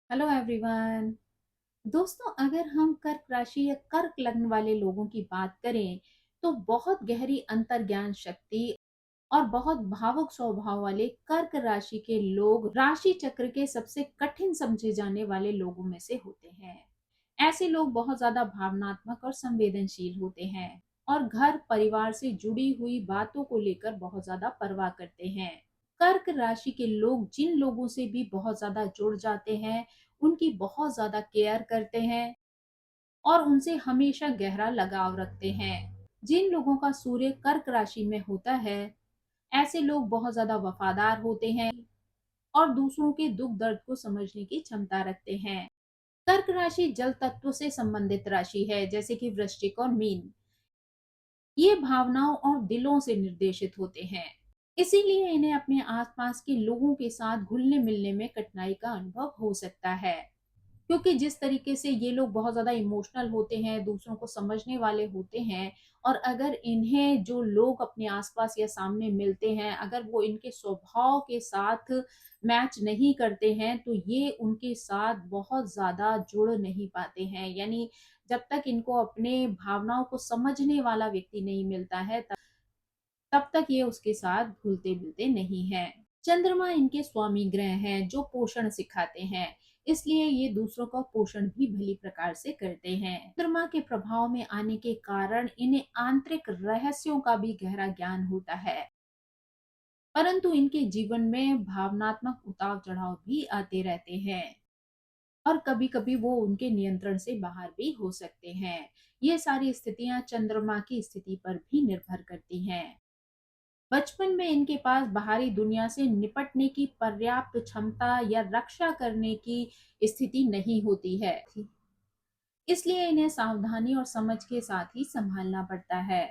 Hello everyone. दोस्तों, अगर हम कर्क राशि या कर्क लग्न वाले लोगों की बात करें तो बहुत गहरी अंतर्ज्ञान शक्ति और बहुत भावुक स्वभाव वाले कर्क राशि के लोग राशि चक्र के सबसे कठिन समझे जाने वाले लोगों में से होते हैं। ऐसे लोग बहुत ज्यादा भावनात्मक और संवेदनशील होते हैं और घर परिवार से जुड़ी हुई बातों को लेकर बहुत ज्यादा परवाह करते हैं। कर्क राशि के लोग जिन लोगों से भी बहुत ज्यादा जुड़ जाते हैं, उनकी बहुत ज्यादा केयर करते हैं और उनसे हमेशा गहरा लगाव रखते हैं। जिन लोगों का सूर्य कर्क राशि में होता है, ऐसे लोग बहुत ज्यादा वफादार होते हैं और दूसरों के दुख दर्द को समझने की क्षमता रखते हैं। कर्क राशि जल तत्व से संबंधित राशि है, जैसे कि वृश्चिक और मीन। ये भावनाओं और दिलों से निर्देशित होते हैं, इसीलिए इन्हें अपने आसपास के लोगों के साथ घुलने मिलने में कठिनाई का अनुभव हो सकता है। क्योंकि जिस तरीके से ये लोग बहुत ज़्यादा इमोशनल होते हैं, दूसरों को समझने वाले होते हैं, और अगर इन्हें जो लोग अपने आसपास या सामने मिलते हैं, अगर वो इनके स्वभाव के साथ मैच नहीं करते हैं, तो ये उनके साथ बहुत ज़्यादा जुड़ नहीं पाते हैं। यानी जब तक इनको अपने भावनाओं को समझने वाला व्यक्ति नहीं मिलता है, तब तक ये उसके साथ घुलते-मिलते नहीं हैं। चंद्रमा इनके स्वामी ग्रह हैं जो पोषण सिखाते हैं, इसलिए ये दूसरों का पोषण भी भली प्रकार से करते हैं। चंद्रमा के प्रभाव में आने के कारण इन्हें आंतरिक रहस्यों का भी गहरा ज्ञान होता है, परंतु इनके जीवन में भावनात्मक उतार चढ़ाव भी आते रहते हैं और कभी-कभी वो उनके नियंत्रण से बाहर भी हो सकते हैं। ये सारी स्थितियां चंद्रमा की स्थिति पर भी निर्भर करती हैं। बचपन में इनके पास बाहरी दुनिया से निपटने की पर्याप्त क्षमता या रक्षा करने की स्थिति नहीं होती है, इसलिए इन्हें सावधानी और समझ के साथ ही संभालना पड़ता है।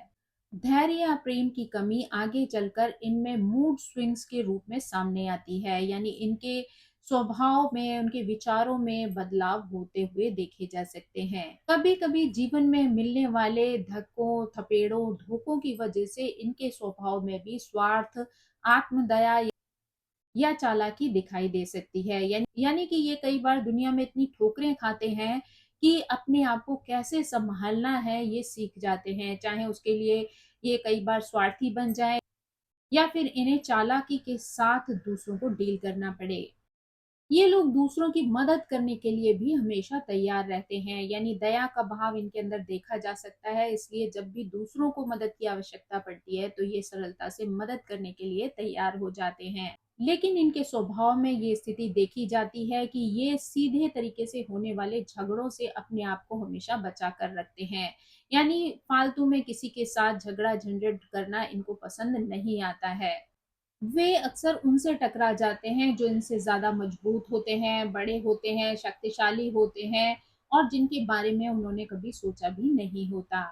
धैर्य या प्रेम की कमी आगे चलकर इनमें मूड स्विंग्स के रूप में सामने आती है, यानी इनके स्वभाव में, उनके विचारों में बदलाव होते हुए देखे जा सकते हैं। कभी कभी जीवन में मिलने वाले धक्कों, थपेड़ों, धोखों की वजह से इनके स्वभाव में भी स्वार्थ, आत्मदया या चालाकी दिखाई दे सकती है। यानी कि ये कई बार दुनिया में इतनी ठोकरें खाते हैं कि अपने आप को कैसे संभालना है ये सीख जाते हैं, चाहे उसके लिए ये कई बार स्वार्थी बन जाए या फिर इन्हें चालाकी के साथ दूसरों को डील करना पड़े। ये लोग दूसरों की मदद करने के लिए भी हमेशा तैयार रहते हैं, यानी दया का भाव इनके अंदर देखा जा सकता है, इसलिए जब भी दूसरों को मदद की आवश्यकता पड़ती है तो ये सरलता से मदद करने के लिए तैयार हो जाते हैं। लेकिन इनके स्वभाव में ये स्थिति देखी जाती है कि ये सीधे तरीके से होने वाले झगड़ों से अपने आप को हमेशा बचा कर रखते हैं, यानी फालतू में किसी के साथ झगड़ा झंझट करना इनको पसंद नहीं आता है। वे अक्सर उनसे टकरा जाते हैं जो इनसे ज़्यादा मजबूत होते हैं, बड़े होते हैं, शक्तिशाली होते हैं और जिनके बारे में उन्होंने कभी सोचा भी नहीं होता।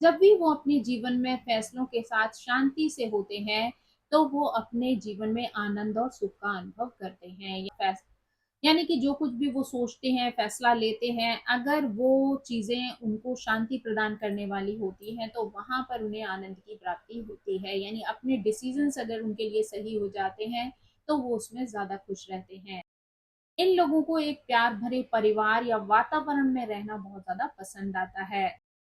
जब भी वो अपने जीवन में फैसलों के साथ शांति से होते हैं, तो वो अपने जीवन में आनंद और सुख का अनुभव करते हैं। यानी कि जो कुछ भी वो सोचते हैं, फैसला लेते हैं, अगर वो चीज़ें उनको शांति प्रदान करने वाली होती हैं, तो वहाँ पर उन्हें आनंद की प्राप्ति होती है। यानी अपने डिसीज़न्स अगर उनके लिए सही हो जाते हैं, तो वो उसमें ज़्यादा खुश रहते हैं। इन लोगों को एक प्यार भरे परिवार या वातावरण में रहना बहुत ज़्यादा पसंद आता है।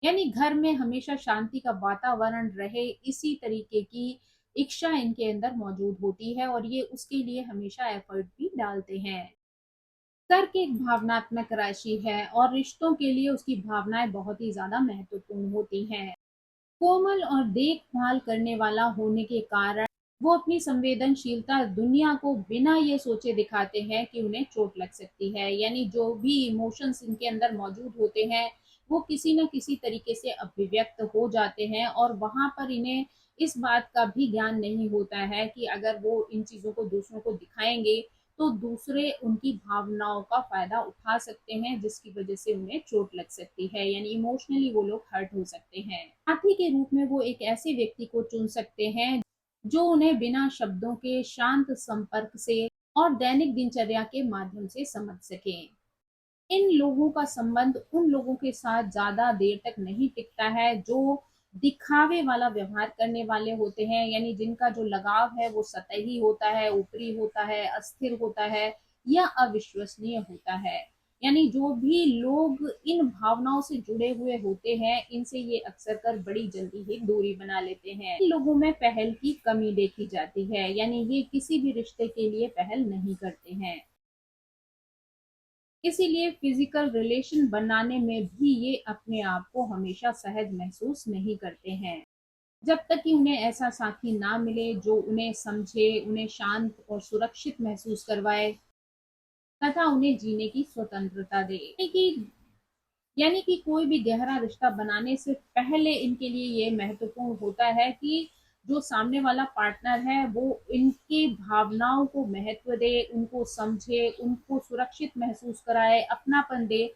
यानी घर में हमेशा शांति का वातावरण रहे, इसी तरीके की इच्छा इनके अंदर मौजूद होती है और ये उसके लिए हमेशा एफर्ट भी डालते हैं। कर्क एक भावनात्मक राशि है और रिश्तों के लिए उसकी भावनाएं बहुत ही ज्यादा महत्वपूर्ण होती हैं। कोमल और देखभाल करने वाला होने के कारण वो अपनी संवेदनशीलता दुनिया को बिना ये सोचे दिखाते हैं कि उन्हें चोट लग सकती है। यानी जो भी इमोशंस इनके अंदर मौजूद होते हैं, वो किसी न किसी तरीके से अभिव्यक्त हो जाते हैं और वहां पर इन्हें इस बात का भी ज्ञान नहीं होता है कि अगर वो इन चीजों को दूसरों को दिखाएंगे तो दूसरे उनकी भावनाओं का फायदा उठा सकते हैं, जिसकी वजह से उन्हें चोट लग सकती है, यानी इमोशनली वो लोग हर्ट हो सकते हैं। साथी के रूप में वो एक ऐसे व्यक्ति को चुन सकते हैं जो उन्हें बिना शब्दों के शांत संपर्क से और दैनिक दिनचर्या के माध्यम से समझ सके। इन लोगों का संबंध उन लोगों के साथ ज्यादा देर तक नहीं टिकता है जो दिखावे वाला व्यवहार करने वाले होते हैं, यानी जिनका जो लगाव है वो सतही होता है, ऊपरी होता है, अस्थिर होता है। या अविश्वसनीय होता है। यानी जो भी लोग इन भावनाओं से जुड़े हुए होते हैं, इनसे ये अक्सर कर बड़ी जल्दी ही दूरी बना लेते हैं। इन लोगों में पहल की कमी देखी जाती है, यानी ये किसी भी रिश्ते के लिए पहल नहीं करते हैं। इसीलिए फिजिकल रिलेशन बनाने में भी ये अपने आप को हमेशा सहज महसूस नहीं करते हैं, जब तक कि उन्हें ऐसा साथी ना मिले जो उन्हें समझे, उन्हें शांत और सुरक्षित महसूस करवाए तथा उन्हें जीने की स्वतंत्रता दे। यानी कि कोई भी गहरा रिश्ता बनाने से पहले इनके लिए ये महत्वपूर्ण होता है कि जो सामने वाला पार्टनर है वो इनकी भावनाओं को महत्व दे, उनको समझे, उनको सुरक्षित महसूस कराए, अपनापन दे,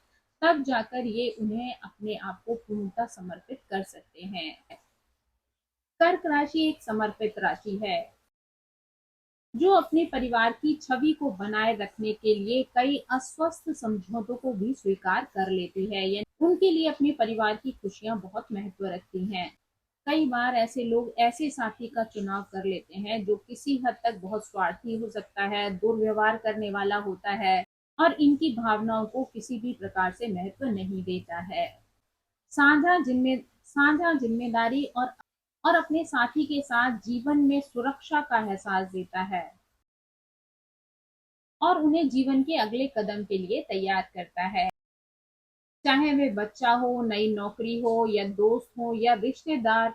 तब जाकर ये उन्हें अपने आप को पूर्णतः समर्पित कर सकते हैं। कर्क राशि एक समर्पित राशि है जो अपने परिवार की छवि को बनाए रखने के लिए कई अस्वस्थ समझौतों को भी स्वीकार कर लेती है। यानी उनके लिए अपने परिवार की खुशियां बहुत महत्व रखती हैं। कई बार ऐसे लोग ऐसे साथी का चुनाव कर लेते हैं जो किसी हद तक बहुत स्वार्थी हो सकता है, दुर्व्यवहार करने वाला होता है और इनकी भावनाओं को किसी भी प्रकार से महत्व नहीं देता है। साझा जिम्मेदारी और अपने साथी के साथ जीवन में सुरक्षा का एहसास देता है और उन्हें जीवन के अगले कदम के लिए तैयार करता है। चाहे वे बच्चा हो, नई नौकरी हो या दोस्त हो या रिश्तेदार,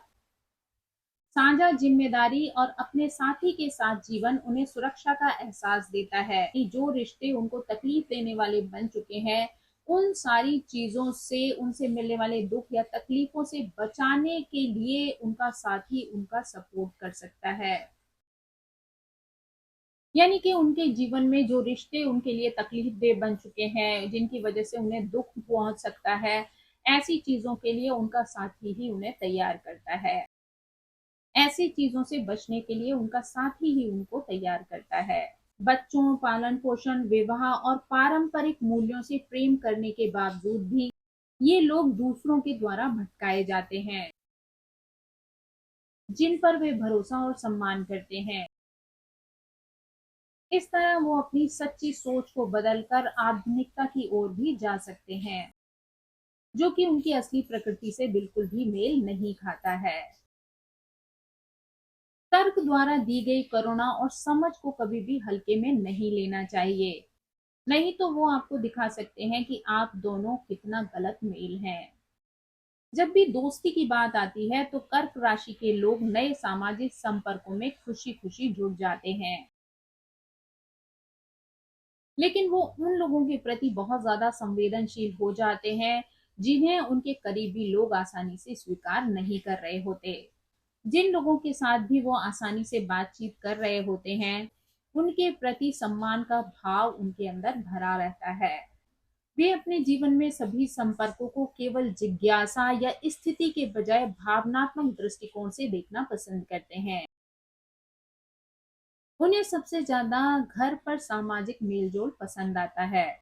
साझा जिम्मेदारी और अपने साथी के साथ जीवन उन्हें सुरक्षा का एहसास देता है कि जो रिश्ते उनको तकलीफ देने वाले बन चुके हैं, उन सारी चीजों से, उनसे मिलने वाले दुख या तकलीफों से बचाने के लिए उनका साथी उनका सपोर्ट कर सकता है। यानी कि उनके जीवन में जो रिश्ते उनके लिए तकलीफ दे बन चुके हैं, जिनकी वजह से उन्हें दुख पहुंच सकता है, ऐसी चीजों के लिए उनका साथी ही उन्हें तैयार करता है। ऐसी चीजों से बचने के लिए उनका साथी ही उनको तैयार करता है। बच्चों, पालन पोषण, विवाह और पारंपरिक मूल्यों से प्रेम करने के बावजूद भी ये लोग दूसरों के द्वारा भटकाए जाते हैं, जिन पर वे भरोसा और सम्मान करते हैं। इस तरह वो अपनी सच्ची सोच को बदलकर आधुनिकता की ओर भी जा सकते हैं, जो कि उनकी असली प्रकृति से बिल्कुल भी मेल नहीं खाता है। तर्क द्वारा दी गई करुणा और समझ को कभी भी हल्के में नहीं लेना चाहिए, नहीं तो वो आपको दिखा सकते हैं कि आप दोनों कितना गलत मेल हैं। जब भी दोस्ती की बात आती है तो कर्क राशि के लोग नए सामाजिक संपर्कों में खुशी खुशी जुड़ जाते हैं, लेकिन वो उन लोगों के प्रति बहुत ज्यादा संवेदनशील हो जाते हैं जिन्हें उनके करीबी लोग आसानी से स्वीकार नहीं कर रहे होते। जिन लोगों के साथ भी वो आसानी से बातचीत कर रहे होते हैं, उनके प्रति सम्मान का भाव उनके अंदर भरा रहता है। वे अपने जीवन में सभी संपर्कों को केवल जिज्ञासा या स्थिति के बजाय भावनात्मक दृष्टिकोण से देखना पसंद करते हैं। उन्हें सबसे ज्यादा घर पर सामाजिक मेलजोल पसंद आता है,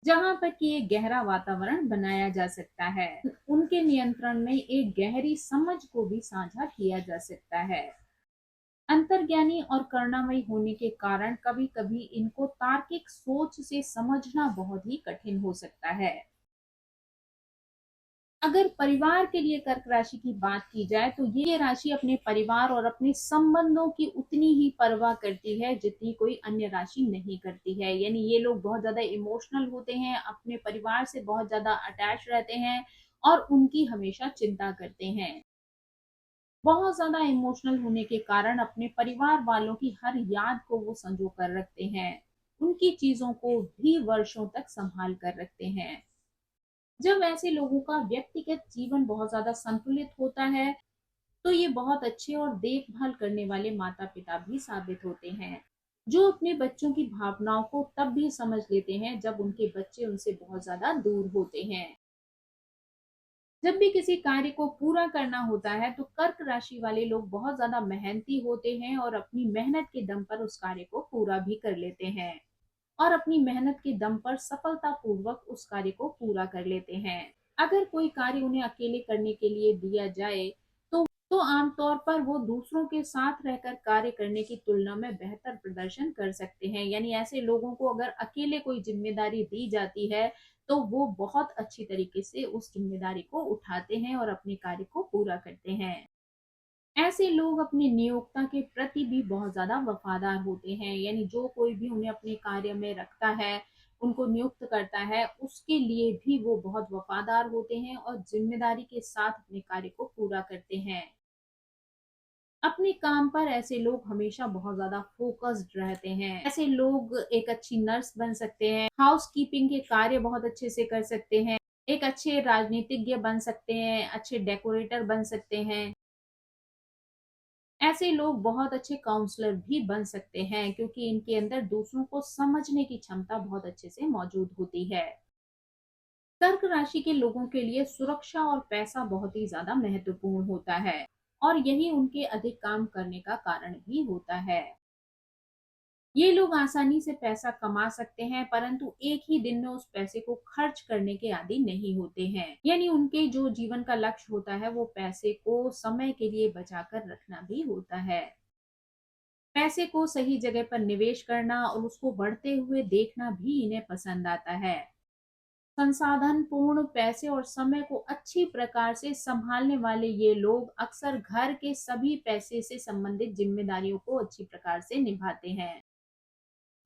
जहां पर कि एक गहरा वातावरण बनाया जा सकता है। उनके नियंत्रण में एक गहरी समझ को भी साझा किया जा सकता है। अंतर्ज्ञानी और करुणामयी होने के कारण कभी कभी इनको तार्किक सोच से समझना बहुत ही कठिन हो सकता है। अगर परिवार के लिए कर्क राशि की बात की जाए तो ये राशि अपने परिवार और अपने संबंधों की उतनी ही परवाह करती है जितनी कोई अन्य राशि नहीं करती है। यानी ये लोग बहुत ज्यादा इमोशनल होते हैं, अपने परिवार से बहुत ज्यादा अटैच रहते हैं और उनकी हमेशा चिंता करते हैं। बहुत ज्यादा इमोशनल होने के कारण अपने परिवार वालों की हर याद को वो संजो कर रखते हैं, उनकी चीजों को भी वर्षों तक संभाल कर रखते हैं। जब ऐसे लोगों का व्यक्तिगत जीवन बहुत ज्यादा संतुलित होता है तो ये बहुत अच्छे और देखभाल करने वाले माता पिता भी साबित होते हैं, जो अपने बच्चों की भावनाओं को तब भी समझ लेते हैं जब उनके बच्चे उनसे बहुत ज्यादा दूर होते हैं। जब भी किसी कार्य को पूरा करना होता है तो कर्क राशि वाले लोग बहुत ज्यादा मेहनती होते हैं और अपनी मेहनत के दम पर उस कार्य को पूरा भी कर लेते हैं और अपनी मेहनत के दम पर सफलतापूर्वक उस कार्य को पूरा कर लेते हैं। अगर कोई कार्य उन्हें अकेले करने के लिए दिया जाए तो तो आमतौर पर वो दूसरों के साथ रहकर कार्य करने की तुलना में बेहतर प्रदर्शन कर सकते हैं। यानी ऐसे लोगों को अगर अकेले कोई जिम्मेदारी दी जाती है, तो वो बहुत अच्छी तरीके से उस जिम्मेदारी को उठाते हैं और अपने कार्य को पूरा करते हैं। ऐसे लोग अपने नियोक्ता के प्रति भी बहुत ज़्यादा वफ़ादार होते हैं, यानी जो कोई भी उन्हें अपने कार्य में रखता है, उनको नियुक्त करता है, उसके लिए भी वो बहुत वफ़ादार होते हैं और ज़िम्मेदारी के साथ अपने कार्य को पूरा करते हैं। अपने काम पर ऐसे लोग हमेशा बहुत ज़्यादा फ़ोकस्ड रहते हैं। ऐसे लोग एक अच्छी नर्स बन सकते हैं, हाउसकीपिंग के कार्य बहुत अच्छे से कर सकते हैं, एक अच्छे राजनीतिज्ञ बन सकते हैं, अच्छे डेकोरेटर बन सकते हैं। ऐसे लोग बहुत अच्छे काउंसलर भी बन सकते हैं, क्योंकि इनके अंदर दूसरों को समझने की क्षमता बहुत अच्छे से मौजूद होती है। कर्क राशि के लोगों के लिए सुरक्षा और पैसा बहुत ही ज्यादा महत्वपूर्ण होता है, और यही उनके अधिक काम करने का कारण भी होता है। ये लोग आसानी से पैसा कमा सकते हैं, परंतु एक ही दिन में उस पैसे को खर्च करने के आदी नहीं होते हैं। यानी उनके जो जीवन का लक्ष्य होता है, वो पैसे को समय के लिए बचाकर रखना भी होता है। पैसे को सही जगह पर निवेश करना और उसको बढ़ते हुए देखना भी इन्हें पसंद आता है। संसाधन पूर्ण पैसे और समय को अच्छी प्रकार से संभालने वाले ये लोग अक्सर घर के सभी पैसे से संबंधित जिम्मेदारियों को अच्छी प्रकार से निभाते हैं।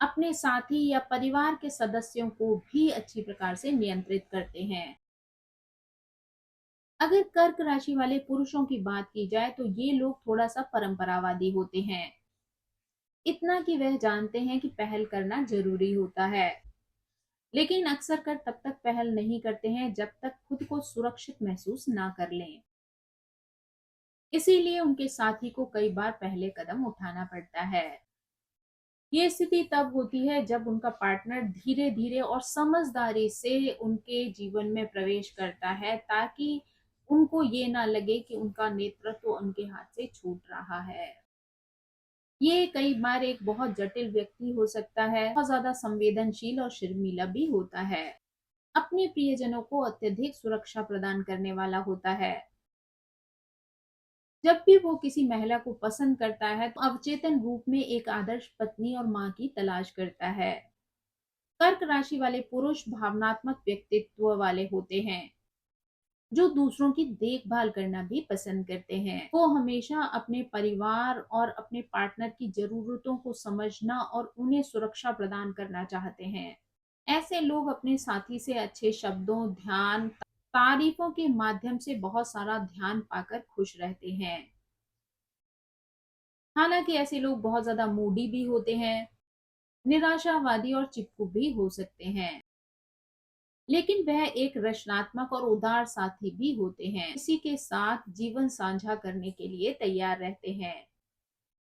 अपने साथी या परिवार के सदस्यों को भी अच्छी प्रकार से नियंत्रित करते हैं। अगर कर्क राशि वाले पुरुषों की बात की जाए, तो ये लोग थोड़ा सा परंपरावादी होते हैं। इतना कि वह जानते हैं कि पहल करना जरूरी होता है, लेकिन अक्सर कर तब तक पहल नहीं करते हैं जब तक खुद को सुरक्षित महसूस ना कर लें। इसीलिए उनके साथी को कई बार पहले कदम उठाना पड़ता है। ये स्थिति तब होती है जब उनका पार्टनर धीरे धीरे और समझदारी से उनके जीवन में प्रवेश करता है, ताकि उनको ये ना लगे कि उनका नेतृत्व उनके हाथ से छूट रहा है। ये कई बार एक बहुत जटिल व्यक्ति हो सकता है, बहुत ज्यादा संवेदनशील और शर्मीला भी होता है, अपने प्रियजनों को अत्यधिक सुरक्षा प्रदान करने वाला होता है। जब भी वो किसी महिला को पसंद करता है, तो अवचेतन रूप में एक आदर्श पत्नी और मां की तलाश करता है। कर्क राशि वाले पुरुष भावनात्मक व्यक्तित्व वाले होते हैं, जो दूसरों की देखभाल करना भी पसंद करते हैं। वो हमेशा अपने परिवार और अपने पार्टनर की जरूरतों को समझना और उन्हें सुरक्षा प्रदान करना चाहते हैं। ऐसे लोग अपने साथी से अच्छे शब्दों, ध्यान, तारीफों के माध्यम से बहुत सारा ध्यान पाकर खुश रहते हैं। हालांकि ऐसे लोग बहुत ज्यादा मूडी भी होते हैं, निराशावादी और चिपकू भी हो सकते हैं, लेकिन वह एक रचनात्मक और उदार साथी भी होते हैं, किसी के साथ जीवन साझा करने के लिए तैयार रहते हैं।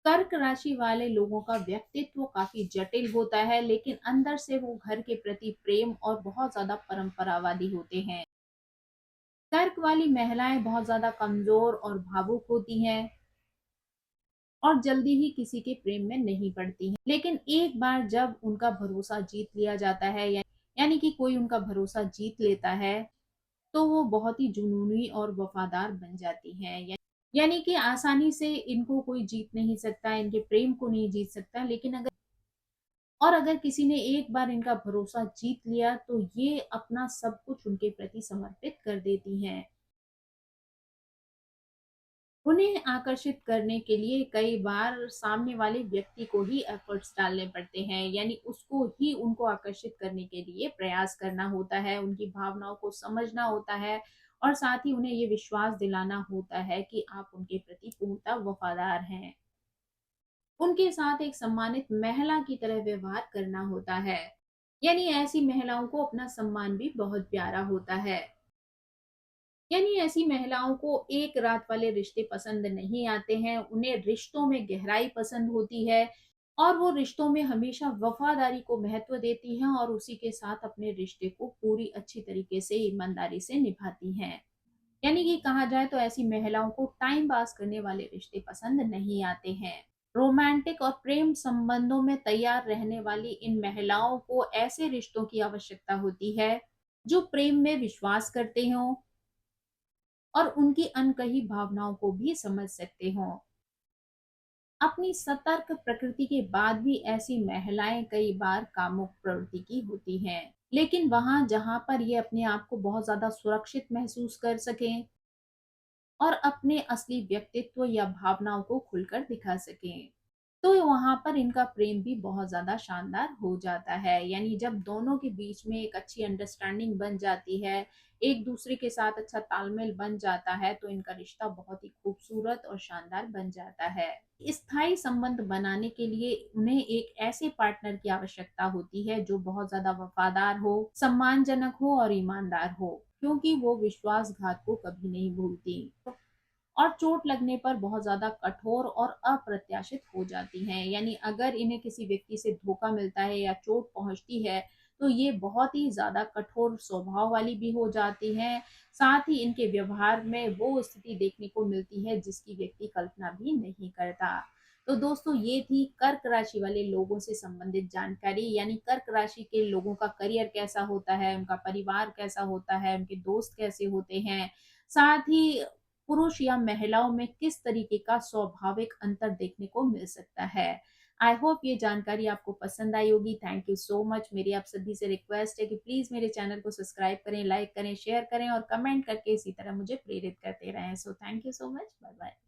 कर्क राशि वाले लोगों का व्यक्तित्व काफी जटिल होता है, लेकिन अंदर से वो घर के प्रति प्रेम और बहुत ज्यादा परंपरावादी होते हैं। कर्क वाली महिलाएं बहुत ज्यादा कमजोर और भावुक होती हैं और जल्दी ही किसी के प्रेम में नहीं पड़ती हैं। लेकिन एक बार जब उनका भरोसा जीत लिया जाता है, यानी कि कोई उनका भरोसा जीत लेता है, तो वो बहुत ही जुनूनी और वफादार बन जाती हैं। यानी कि आसानी से इनको कोई जीत नहीं सकता, इनके प्रेम को नहीं जीत सकता। लेकिन अगर किसी ने एक बार इनका भरोसा जीत लिया, तो ये अपना सब कुछ उनके प्रति समर्पित कर देती हैं। उन्हें आकर्षित करने के लिए कई बार सामने वाले व्यक्ति को ही एफर्ट्स डालने पड़ते हैं, यानी उसको ही उनको आकर्षित करने के लिए प्रयास करना होता है, उनकी भावनाओं को समझना होता है, और साथ ही उन्हें ये विश्वास दिलाना होता है कि आप उनके प्रति पूर्णतः वफादार हैं। उनके साथ एक सम्मानित महिला की तरह व्यवहार करना होता है। यानी ऐसी महिलाओं को अपना सम्मान भी बहुत प्यारा होता है। यानी ऐसी महिलाओं को एक रात वाले रिश्ते पसंद नहीं आते हैं, उन्हें रिश्तों में गहराई पसंद होती है, और वो रिश्तों में हमेशा वफादारी को महत्व देती हैं और उसी के साथ अपने रिश्ते को पूरी अच्छी तरीके से ईमानदारी से निभाती हैं। यानी कि कहा जाए तो ऐसी महिलाओं को टाइम पास करने वाले रिश्ते पसंद नहीं आते हैं। रोमांटिक और प्रेम संबंधों में तैयार रहने वाली इन महिलाओं को ऐसे रिश्तों की आवश्यकता होती है जो प्रेम में विश्वास करते हों और उनकी अनकही भावनाओं को भी समझ सकते हो। अपनी सतर्क प्रकृति के बाद भी ऐसी महिलाएं कई बार कामुक प्रवृत्ति की होती हैं, लेकिन वहां जहां पर ये अपने आप को बहुत ज्यादा सुरक्षित महसूस कर सकें और अपने असली व्यक्तित्व या भावनाओं को खुलकर दिखा सकें, तो वहां पर इनका प्रेम भी बहुत ज्यादा शानदार हो जाता है। यानी जब दोनों के बीच में एक अच्छी अंडरस्टैंडिंग बन जाती है, एक दूसरे के साथ अच्छा तालमेल बन जाता है, तो इनका रिश्ता बहुत ही खूबसूरत और शानदार बन जाता है। स्थायी संबंध बनाने के लिए उन्हें एक ऐसे पार्टनर की आवश्यकता होती है जो बहुत ज्यादा वफादार हो, सम्मानजनक हो और ईमानदार हो, क्योंकि वो विश्वासघात को कभी नहीं भूलती और चोट लगने पर बहुत ज्यादा कठोर और अप्रत्याशित हो जाती हैं। यानी अगर इन्हें किसी व्यक्ति से धोखा मिलता है या चोट पहुंचती है, तो ये बहुत ही ज्यादा कठोर स्वभाव वाली भी हो जाती हैं। साथ ही इनके व्यवहार में वो स्थिति देखने को मिलती है जिसकी व्यक्ति कल्पना भी नहीं करता। तो दोस्तों, ये थी कर्क राशि वाले लोगों से संबंधित जानकारी। यानी कर्क राशि के लोगों का करियर कैसा होता है, उनका परिवार कैसा होता है, उनके दोस्त कैसे होते हैं, साथ ही पुरुष या महिलाओं में किस तरीके का स्वाभाविक अंतर देखने को मिल सकता है। आई होप ये जानकारी आपको पसंद आई होगी। Thank you so much. मेरी आप सभी से रिक्वेस्ट है कि प्लीज मेरे चैनल को सब्सक्राइब करें, लाइक करें, शेयर करें और कमेंट करके इसी तरह मुझे प्रेरित करते रहें। So thank you so much. Bye bye.